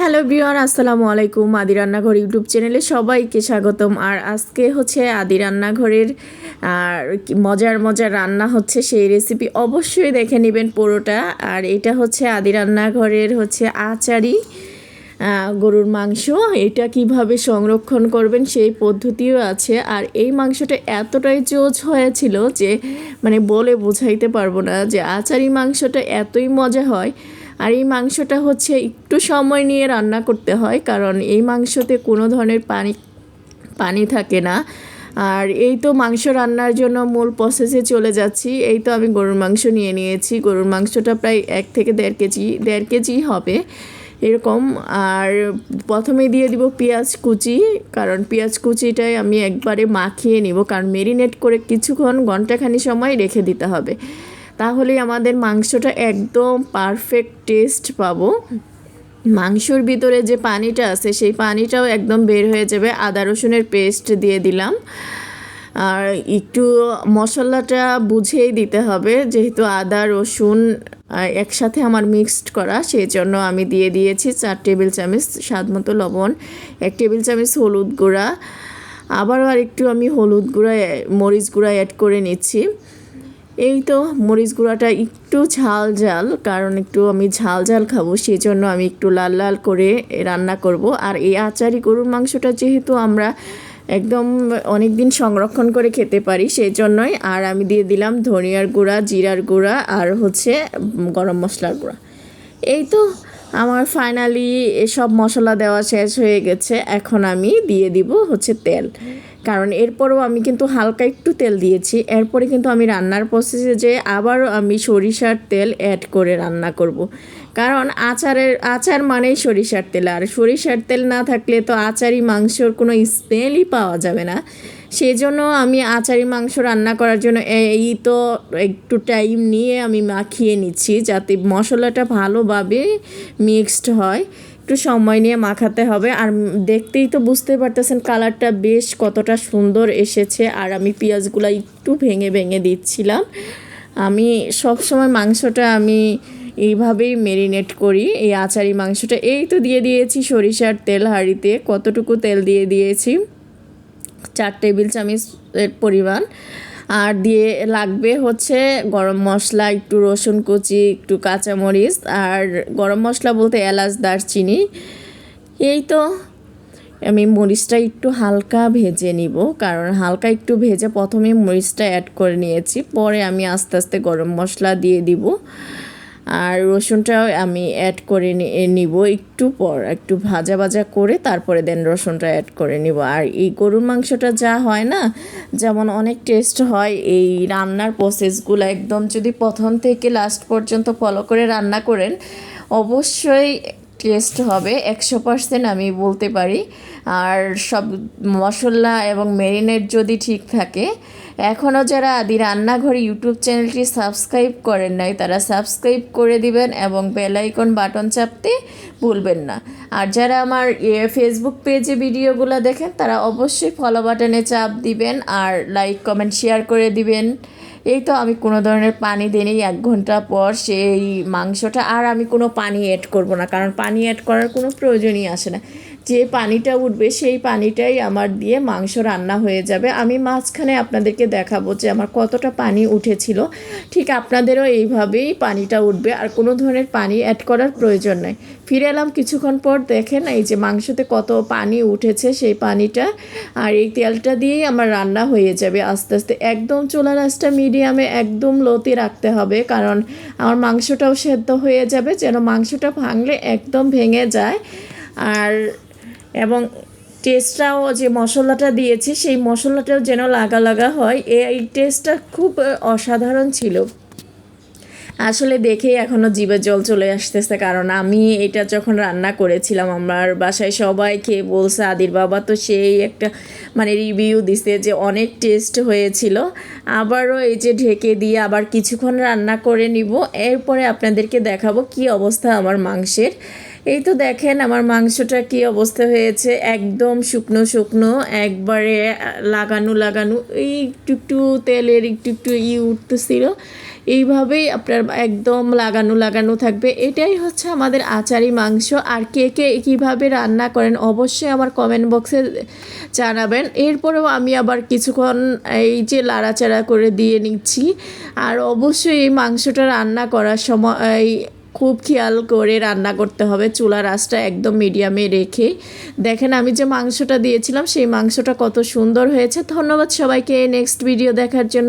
Hello viewer, আসসালামু আলাইকুম। আদি রান্নাঘর ইউটিউব চ্যানেলে সবাইকে স্বাগতম। আর আজকে হচ্ছে আদি রান্নাঘরের আর মজার মজার রান্না হচ্ছে, সেই রেসিপি অবশ্যই দেখে নেবেন পুরোটা। আর এটা হচ্ছে আদি রান্নাঘরের হচ্ছে আচারি গরুর মাংস। এটা কিভাবে সংরক্ষণ করবেন সেই পদ্ধতিও আছে। আর এই মাংসটা এতটাই জোজ হয়েছিল যে মানে বলে বোঝাইতে পারবো না, যে আচারি মাংসটা এতই মজা হয়। আর এই মাংসটা হচ্ছে একটু সময় নিয়ে রান্না করতে হয়, কারণ এই মাংসতে কোনো ধরনের পানি থাকে না। আর এই তো মাংস রান্নার জন্য মূল প্রসেসে চলে যাচ্ছি। এই তো আমি গরুর মাংস নিয়ে নিয়েছি। গরুর মাংসটা প্রায় 1 থেকে দেড় কেজি হবে এরকম। আর প্রথমে দিয়ে দিব পেঁয়াজ কুচি, কারণ পেঁয়াজ কুচিটাই আমি একবারে মাখিয়ে নিব, কারণ মেরিনেট করে কিছুক্ষণ ঘন্টাখানি সময় রেখে দিতে হবে, তাহলেই আমাদের মাংসটা একদম পারফেক্ট টেস্ট পাবো। মাংসর ভিতরে যে পানিটা আছে সেই পানিটাও একদম বের হয়ে যাবে। আদা রসুনের পেস্ট দিয়ে দিলাম। আর একটু মশলাটা বুঝেই দিতে হবে, যেহেতু আদা রসুন একসাথে আমার মিক্সড করা, সেই জন্য আমি দিয়ে দিয়েছি 4 টেবিল চামচ স্বাদ মতো লবণ, 1 টেবিল চামচ হলুদ গুঁড়া, আবারও আর একটু আমি হলুদ গুঁড়া মরিচ গুঁড়া অ্যাড করে নিচ্ছি। এই তো মরিচ গুঁড়াটা একটু ঝাল, কারণ একটু আমি ঝাল খাবো, সেই জন্য আমি একটু লাল করে রান্না করব। আর এই আচারি গরুর মাংসটা যেহেতু আমরা একদম অনেক দিন সংরক্ষণ করে খেতে পারি, সেই জন্যই। আর আমি দিয়ে দিলাম ধনিয়ার গুঁড়া, জিরার গুঁড়া, আর হচ্ছে গরম মশলার গুঁড়া। এই তো আমার ফাইনালি এসব মশলা দেওয়া শেষ হয়ে গেছে। এখন আমি দিয়ে দিব হচ্ছে তেল, কারণ এরপরও আমি কিন্তু হালকা একটু তেল দিয়েছি। এরপরে কিন্তু আমি রান্নার প্রসেসে যে আবারও আমি সরিষার তেল অ্যাড করে রান্না করব, কারণ আচার মানেই সরিষার তেল, আর সরিষার তেল না থাকলে তো আচারি মাংসর কোনো স্মেলই পাওয়া যাবে না। সেই জন্য আমি আচারি মাংস রান্না করার জন্য এই তো একটু টাইম নিয়ে আমি মাখিয়ে নিচ্ছি, যাতে মশলাটা ভালোভাবে মিক্সড হয়। একটু সময় নিয়ে মাখাতে হবে। আর দেখতেই তো বুঝতে পারতেছেন কালারটা বেশ কতটা সুন্দর এসেছে। আর আমি পেঁয়াজগুলো একটু ভেঙে দিচ্ছিলাম। আমি সবসময় মাংসটা আমি এইভাবেই মেরিনেট করি, এই আচারি মাংসটা। এই তো দিয়ে দিয়েছি সরিষার তেল হাঁড়িতে। কতটুকু তেল দিয়ে দিয়েছি, 4 টেবিল চামচের পরিমাণ। আর দিয়ে লাগবে হচ্ছে গরম মশলা, একটু রসুন কুচি, একটু কাঁচামরিচ, আর গরম মশলা বলতে এলাচ, দারচিনি। এই তো আমি মরিচটা একটু হালকা ভেজে নিব, কারণ হালকা একটু ভেজে প্রথমে মরিচটা অ্যাড করে নিয়েছি, পরে আমি আস্তে আস্তে গরম মশলা দিয়ে দিব। আর রসুনটাও আমি অ্যাড করে নিব একটু পর, একটু ভাজা করে তারপরে দেন রসুনটা অ্যাড করে নিব। আর এই গরুর মাংসটা যা হয় না, যেমন অনেক টেস্ট হয়, এই রান্নার প্রসেসগুলো একদম যদি প্রথম থেকে লাস্ট পর্যন্ত ফলো করে রান্না করেন, অবশ্যই টেস্ট হবে 100%, আমি বলতে পারি। আর সব মশলা এবং ম্যারিনেট যদি ঠিক থাকে। এখনও যারা আদি রান্নাঘর ইউটিউব চ্যানেলটি সাবস্ক্রাইব করেন নাই, তারা সাবস্ক্রাইব করে দিবেন এবং বেল আইকন বাটন চাপতে ভুলবেন না। আর যারা আমার ফেসবুক পেজে ভিডিওগুলো দেখেন, তারা অবশ্যই ফলো বাটনে চাপ দিবেন আর লাইক কমেন্ট শেয়ার করে দিবেন। এই তো আমি কোনো ধরনের পানি দিইনি 1 ঘন্টা পর সেই মাংসটা। আর আমি কোনো পানি অ্যাড করব না, কারণ পানি অ্যাড করার কোনো প্রয়োজনই আসে না। যে পানিটা উঠবে সেই পানিটাই আমার দিয়ে মাংস রান্না হয়ে যাবে। আমি মাঝখানে আপনাদেরকে দেখাবো যে আমার কতটা পানি উঠেছিল, ঠিক আপনাদেরও এইভাবেই পানিটা উঠবে, আর কোনো ধরনের পানি অ্যাড করার প্রয়োজন নাই। ফিরে এলাম কিছুক্ষণ পর, দেখেন এই যে মাংসতে কত পানি উঠেছে সেই পানিটা। আর এই তেলটা দিয়েই আমার রান্না হয়ে যাবে আস্তে আস্তে। একদম চুলার আঁচটা মিডিয়ামে একদম লোতে রাখতে হবে, কারণ আমার মাংসটাও সেদ্ধ হয়ে যাবে, যেন মাংসটা ভাঙলে একদম ভেঙে যায়। আর এবং টেস্টটাও, যে মশলাটা দিয়েছি সেই মশলাটাও যেন লাগা হয়, এই টেস্টটা খুব অসাধারণ ছিল। আসলে দেখেই এখনও জিভে জল চলে আসতেছে, কারণ আমি এটা যখন রান্না করেছিলাম আমার বাসায় সবাই খেয়ে বলছে, আদির বাবা তো সেই একটা মানে রিভিউ দিছে যে অনেক টেস্ট হয়েছিল। আবারও এই যে ঢেকে দিয়ে আবার কিছুক্ষণ রান্না করে নিব, এরপরে আপনাদেরকে দেখাবো কি অবস্থা আমার মাংসের। এই তো দেখেন আমার মাংসটা কি অবস্থা হয়েছে, একদম শুকনো একবারে লাগানো এই একটু তেলের একটু উঠতেছিল। এইভাবেই আপনার একদম লাগানো থাকবে। এটাই হচ্ছে আমাদের আচারি মাংস। আর কে কে কীভাবে রান্না করেন অবশ্যই আমার কমেন্ট বক্সে জানাবেন। এরপরেও আমি আবার কিছুক্ষণ এই যে লাড়াচাড়া করে দিয়ে নিচ্ছি। আর অবশ্যই এই মাংসটা রান্না করার সময় খুব খেয়াল করে রান্না করতে হবে, চুলার আঁচটা একদম মিডিয়ামে রেখে। দেখেন আমি যে মাংসটা দিয়েছিলাম সেই মাংসটা কত সুন্দর হয়েছে। ধন্যবাদ সবাইকে নেক্সট ভিডিও দেখার জন্য।